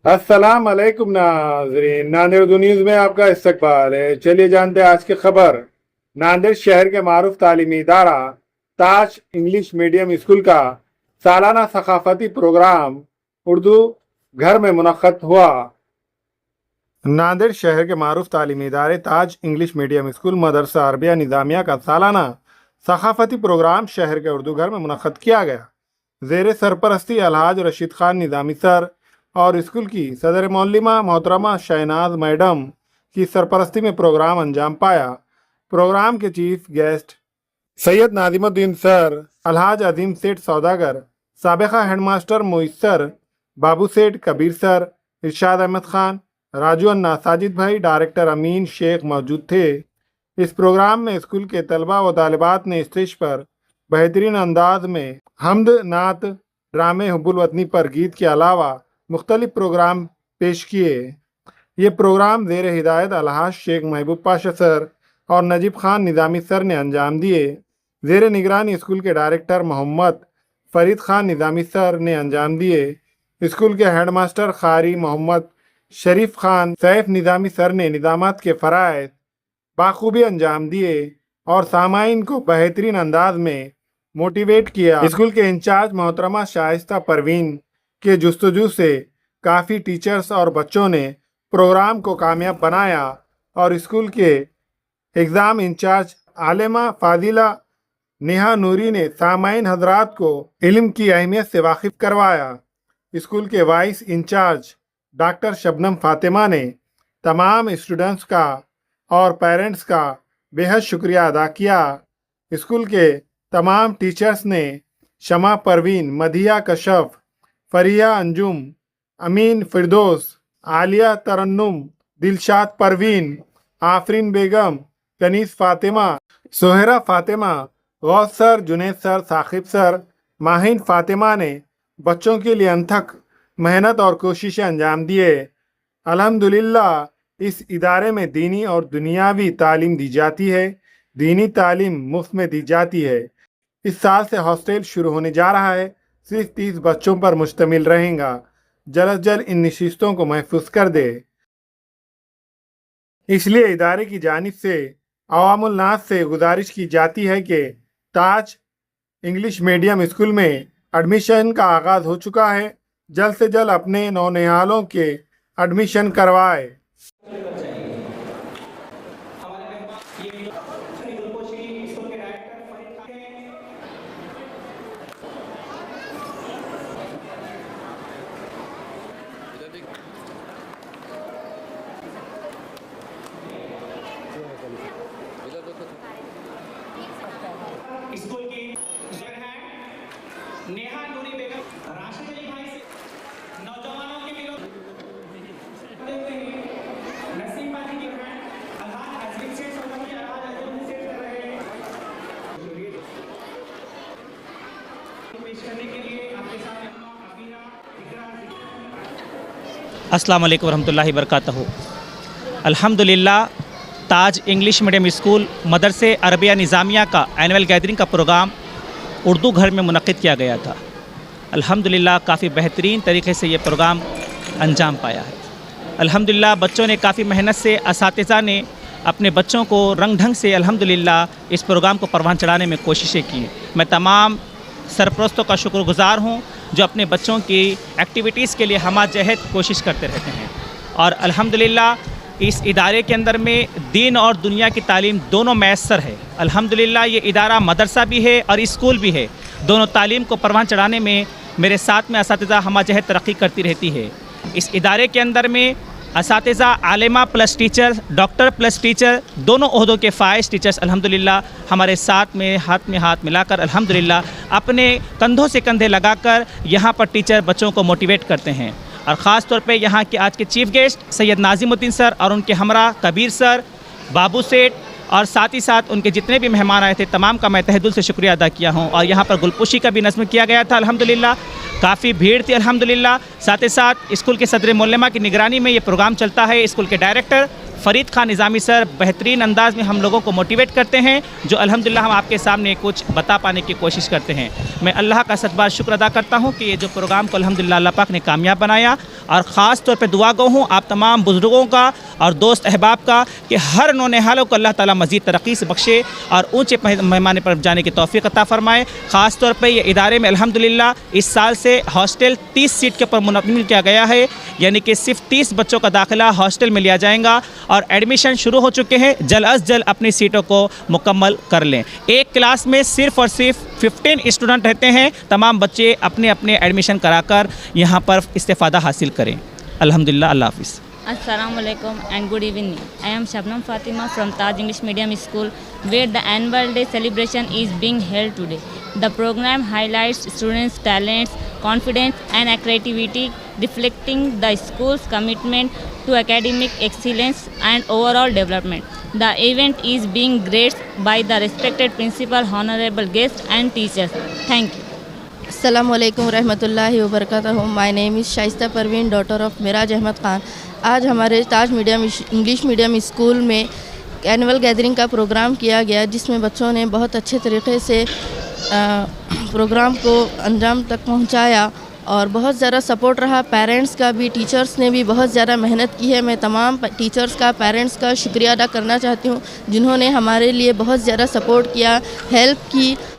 अस्सलाम अलैकुम नाजरीन, नांदेड़ न्यूज़ में आपका इस्तकबाल है। चलिए जानते हैं आज की खबर। नांदेड़ शहर के मारूफ तालीमी इदारा ताज इंग्लिश मीडियम स्कूल का सालाना सकाफती प्रोग्राम उर्दू घर में मुनक्कद हुआ। नांदेड़ शहर के मारूफ तालीमी इदारे ताज इंग्लिश मीडियम स्कूल मदरसा अरबिया निज़ामिया का सालाना सकाफती प्रोग्राम शहर के उर्दू घर में मुनक्कद किया गया। ज़ेर सरपरस्ती अलहाज रशीद खान निज़ामी सर और स्कूल की सदर मौलिमा मोहतरमा शहनाज मैडम की सरपरस्ती में प्रोग्राम अंजाम पाया। प्रोग्राम के chief guest Syed नादिमुद्दीन sir, Alhaj अजीम सेठ सौदागर, साबिका हेडमास्टर मोइज सर, बाबू सेठ, कबीर सर, इरशाद अहमद खान, राजू अन्ना, साजिद भाई, डायरेक्टर अमीन शेख मौजूद थे। इस प्रोग्राम में स्कूल के तलबा व तालिबात ने स्टेज पर बेहतरीन अंदाज में हम्द, नात, ड्रामे, हुब्बुल वतनी पर गीत के अलावा मुख्तलिफ प्रोग्राम पेश किए। ये प्रोग्राम ज़ेर हिदायत अलहाज शेख महबूब पाशा सर और नजीब खान निज़ामी सर ने अंजाम दिए। ज़ेर निगरानी स्कूल के डायरेक्टर मोहम्मद फरीद खान निज़ामी सर ने अंजाम दिए। स्कूल के हेडमास्टर कारी मोहम्मद शरीफ खान सैफ निज़ामी सर ने निज़ामात के फ़राइज़ बाखूबी अंजाम दिए और सामाइन को बेहतरीन अंदाज में मोटिवेट किया। स्कूल के इंचार्ज मोहतरमा शाइस्ता परवीन के जुस्तजू से काफ़ी टीचर्स और बच्चों ने प्रोग्राम को कामयाब बनाया और स्कूल के एग्ज़ाम इंचार्ज आलिमा फाजिला नेहा नूरी ने सामाइन हजरात को इल्म की अहमियत से वाकिफ़ करवाया। स्कूल के vice incharge doctor Shabnam Fatima ने तमाम स्टूडेंट्स का और पेरेंट्स का बेहद शुक्रिया अदा किया। स्कूल के तमाम टीचर्स ने Shama Parveen, Madhiya Kashaf, Fariya Anjum, Amin Firdaus, Aliya Tarannum, Dilshad Parveen, Afreen Begum, Kaneez Fatima, Sohra Fatima, Ghaus sir, Juned sir, Saqib sir, Mahin Fatima ने बच्चों के लिए अनथक मेहनत और कोशिशें अंजाम दिए। अल्हम्दुलिल्लाह इस इदारे में दीनी और दुनियावी तालीम दी जाती है। दीनी तालीम मुफ्त में दी जाती है। इस साल से हॉस्टल शुरू होने जा रहा है। सिर्फ 30 बच्चों पर मुश्तमिल रहेगा। जल्द अज जल्द इन नशिस्तों को महफूज कर दे। इसलिए इदारे की जानिब से अवामुल नास से गुजारिश की जाती है कि ताज इंग्लिश मीडियम स्कूल में एडमिशन का आगाज़ हो चुका है। जल्द से जल्द अपने नौनिहालों के एडमिशन करवाए। स्कूल की नेहा नूरी बेगम, राशिद अली भाई से नौजवानों के मिलो नसीम बाजी की बहन अलहाज अजीम से सोनी अलहाज अजीम से कर रहे हैं पेश करने के लिए आपके सामने अबीना इकरार। अस्सलाम वालेकुम रहमतुल्लाहि बरकातहू। अल्हम्दुलिल्लाह ताज इंग्लिश मीडियम स्कूल मदरसे अरबिया निज़ामिया का एनुअल गैदरिंग का प्रोग्राम उर्दू घर में मुनक़्क़िद किया गया था। अल्हम्दुलिल्लाह काफ़ी बेहतरीन तरीके से ये प्रोग्राम अंजाम पाया है। अल्हम्दुलिल्लाह बच्चों ने काफ़ी मेहनत से, असातिज़ा ने अपने बच्चों को रंग ढंग से अल्हम्दुलिल्लाह इस प्रोग्राम को परवान चढ़ाने में कोशिशें की। मैं तमाम सरपरस्तों का शुक्रगुज़ार हूँ जो अपने बच्चों की एक्टिविटीज़ के लिए हमाजहद कोशिश करते रहते हैं। और अल्हम्दुलिल्लाह इस इदारे के अंदर में दीन और दुनिया की तालीम दोनों मैसर है। अल्हम्दुलिल्लाह ये इदारा मदरसा भी है और स्कूल भी है। दोनों तालीम को परवान चढ़ाने में मेरे साथ में असातिज़ा हमाजहद तरक्की करती रहती है। इस इदारे के अंदर में असातिज़ा आलिमा plus teacher, doctor plus teacher, दोनों ओहदों के फ़ाइज़ टीचर्स अल्हम्दुलिल्लाह हमारे साथ में हाथ मिलाकर अल्हम्दुलिल्लाह अपने कंधों से कंधे लगाकर यहाँ पर टीचर बच्चों को मोटिवेट करते हैं। और ख़ास तौर पे यहाँ के आज के chief guest Syed Nazimuddin sir और उनके हमरा कबीर सर, बाबू सेठ और साथ ही साथ उनके जितने भी मेहमान आए थे तमाम का मैं तहे दिल से शुक्रिया अदा किया हूँ। और यहाँ पर गुलपुशी का भी नज़्म किया गया था। अल्हम्दुलिल्लाह काफ़ी भीड़ थी अल्हम्दुलिल्लाह। साथ ही साथ स्कूल के सदर मोल्लमा की निगरानी में ये प्रोग्राम चलता है। स्कूल के डायरेक्टर फ़रीद खान निज़ामी सर बेहतरीन अंदाज में हम लोगों को मोटिवेट करते हैं, जो अल्हम्दुलिल्लाह हम आपके सामने कुछ बता पाने की कोशिश करते हैं। मैं अल्लाह का सतबार शुक्र अदा करता हूँ कि ये जो प्रोग्राम को अल्हम्दुलिल्लाह अल्लाह पाक ने कामयाब बनाया, और ख़ास तौर पे दुआ गो हूँ आप तमाम बुज़ुर्गों का और दोस्त अहबाब का कि हर नौनिहालों को अल्लाह ताला मज़ीद तरक्की से बख्शे और ऊँचे पैमाने पर जाने की तौफ़ीक़ अता फ़रमाए। ख़ास तौर पे ये इदारे में अल्हम्दुलिल्लाह इस साल से हॉस्टल 30 सीट के ऊपर मुनक़्क़िल किया गया है, यानी कि सिर्फ 30 बच्चों का दाखिला हॉस्टल में लिया जाएगा और एडमिशन शुरू हो चुके हैं। जल्द अज जल्द अपनी सीटों को मुकम्मल कर लें। एक क्लास में सिर्फ और सिर्फ 15 स्टूडेंट रहते हैं। तमाम बच्चे अपने अपने एडमिशन कराकर यहाँ पर इस्तेफ़ादा हासिल करें। अल्हम्दुलिल्लाह, अल्लाह हाफ़िज़। Assalamu alaikum and good evening. I am Shabnam Fatima from Taj English Medium School, where the annual day celebration is being held today. The program highlights students' talents, confidence and creativity, reflecting the school's commitment to academic excellence and overall development. The event is being graced by the respected principal, honorable guests and teachers. Thank you. अस्सलामु अलैकुम रहमतुल्लाहि व बरकातहू। My name is Shaista Parveen, daughter of Miraj Ahmed Khan. आज हमारे Taj medium English medium school में annual gathering का programme किया गया, जिसमें बच्चों ने बहुत अच्छे तरीक़े से प्रोग्राम को अंजाम तक पहुंचाया और बहुत ज़्यादा सपोर्ट रहा। पेरेंट्स का भी, टीचर्स ने भी बहुत ज़्यादा मेहनत की है। मैं तमाम टीचर्स का, पेरेंट्स का शुक्रिया अदा करना चाहती हूँ, जिन्होंने हमारे लिए बहुत ज़्यादा सपोर्ट किया, हेल्प की।